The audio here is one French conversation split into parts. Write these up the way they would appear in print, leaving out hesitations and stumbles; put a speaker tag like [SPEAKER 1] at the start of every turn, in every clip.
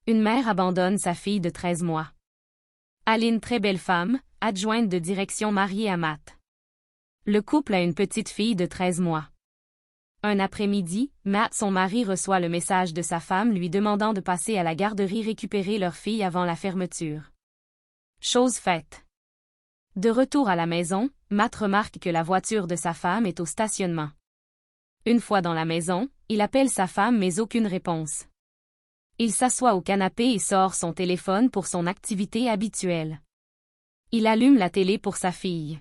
[SPEAKER 1] Une mère abandonne sa fille de 13 mois. Aline, très belle femme, adjointe de direction mariée à Matt. Le couple a une petite fille de 13 mois. Un après-midi, Matt, son mari, reçoit le message de sa femme lui demandant de passer à la garderie récupérer leur fille avant la fermeture. Chose faite. De retour à la maison, Matt remarque que la voiture de sa femme est au stationnement. Une fois dans la maison, il appelle sa femme mais aucune réponse. Il s'assoit au canapé et sort son téléphone pour son activité habituelle. Il allume la télé pour sa fille.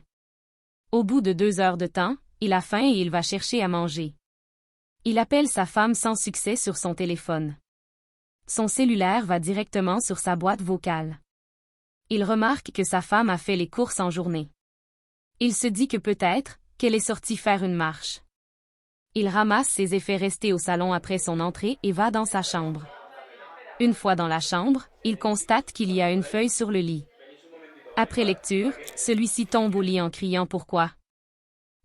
[SPEAKER 1] Au bout de 2 heures de temps, il a faim et il va chercher à manger. Il appelle sa femme sans succès sur son téléphone. Son cellulaire va directement sur sa boîte vocale. Il remarque que sa femme a fait les courses en journée. Il se dit que peut-être qu'elle est sortie faire une marche. Il ramasse ses effets restés au salon après son entrée et va dans sa chambre. Une fois dans la chambre, il constate qu'il y a une feuille sur le lit. Après lecture, celui-ci tombe au lit en criant pourquoi.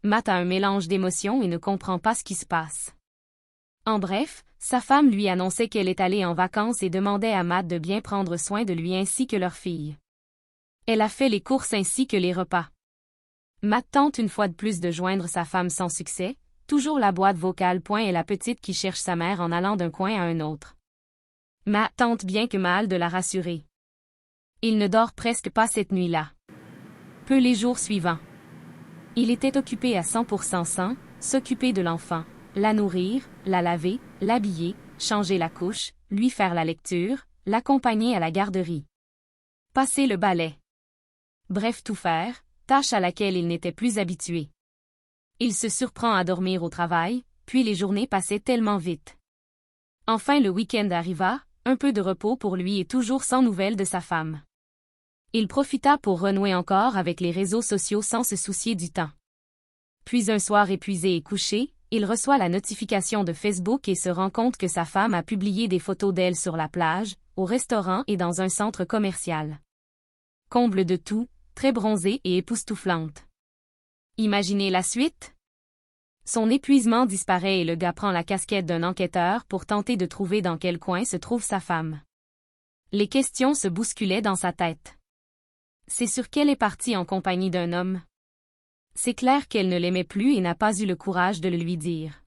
[SPEAKER 1] Matt a un mélange d'émotions et ne comprend pas ce qui se passe. En bref, sa femme lui annonçait qu'elle est allée en vacances et demandait à Matt de bien prendre soin de lui ainsi que leur fille. Elle a fait les courses ainsi que les repas. Matt tente une fois de plus de joindre sa femme sans succès, toujours la boîte vocale. Et la petite qui cherche sa mère en allant d'un coin à un autre. Matt tente bien que mal de la rassurer. Il ne dort presque pas cette nuit-là. Peu les jours suivants. Il était occupé à 100% sans s'occuper de l'enfant, la nourrir, la laver, l'habiller, changer la couche, lui faire la lecture, l'accompagner à la garderie. Passer le balai. Bref, tout faire, tâche à laquelle il n'était plus habitué. Il se surprend à dormir au travail, puis les journées passaient tellement vite. Enfin le week-end arriva, un peu de repos pour lui et toujours sans nouvelles de sa femme. Il profita pour renouer encore avec les réseaux sociaux sans se soucier du temps. Puis un soir épuisé et couché, il reçoit la notification de Facebook et se rend compte que sa femme a publié des photos d'elle sur la plage, au restaurant et dans un centre commercial. Comble de tout, très bronzée et époustouflante. Imaginez la suite? Son épuisement disparaît et le gars prend la casquette d'un enquêteur pour tenter de trouver dans quel coin se trouve sa femme. Les questions se bousculaient dans sa tête. C'est sûr qu'elle est partie en compagnie d'un homme. C'est clair qu'elle ne l'aimait plus et n'a pas eu le courage de le lui dire.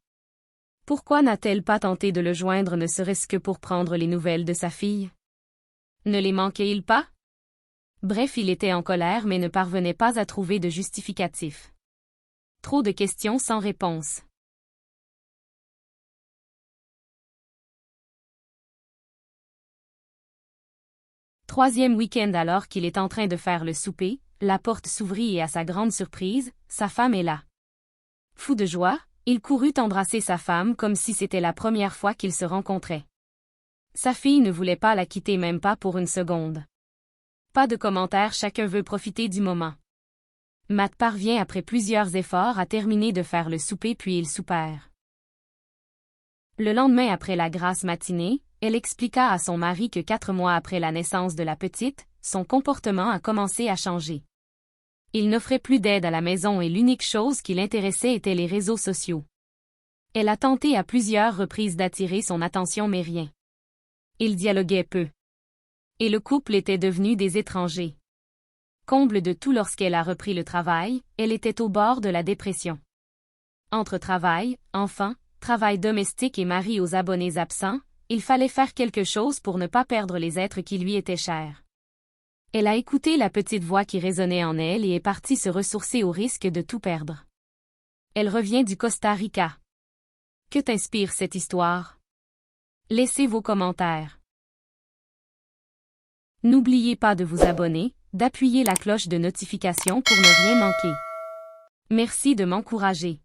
[SPEAKER 1] Pourquoi n'a-t-elle pas tenté de le joindre ne serait-ce que pour prendre les nouvelles de sa fille? Ne les manquait-il pas? Bref, il était en colère mais ne parvenait pas à trouver de justificatif. Trop de questions sans réponse. Troisième week-end alors qu'il est en train de faire le souper, la porte s'ouvrit et à sa grande surprise, sa femme est là. Fou de joie, il courut embrasser sa femme comme si c'était la première fois qu'ils se rencontraient. Sa fille ne voulait pas la quitter même pas pour une seconde. Pas de commentaires, chacun veut profiter du moment. Matt parvient après plusieurs efforts à terminer de faire le souper puis ils soupèrent. Le lendemain après la grasse matinée, elle expliqua à son mari que 4 mois après la naissance de la petite, son comportement a commencé à changer. Il n'offrait plus d'aide à la maison et l'unique chose qui l'intéressait était les réseaux sociaux. Elle a tenté à plusieurs reprises d'attirer son attention mais rien. Ils dialoguaient peu. Et le couple était devenu des étrangers. Comble de tout lorsqu'elle a repris le travail, elle était au bord de la dépression. Entre travail, enfants, travail domestique et mari aux abonnés absents, il fallait faire quelque chose pour ne pas perdre les êtres qui lui étaient chers. Elle a écouté la petite voix qui résonnait en elle et est partie se ressourcer au risque de tout perdre. Elle revient du Costa Rica. Que t'inspire cette histoire? Laissez vos commentaires. N'oubliez pas de vous abonner, d'appuyer la cloche de notification pour ne rien manquer. Merci de m'encourager.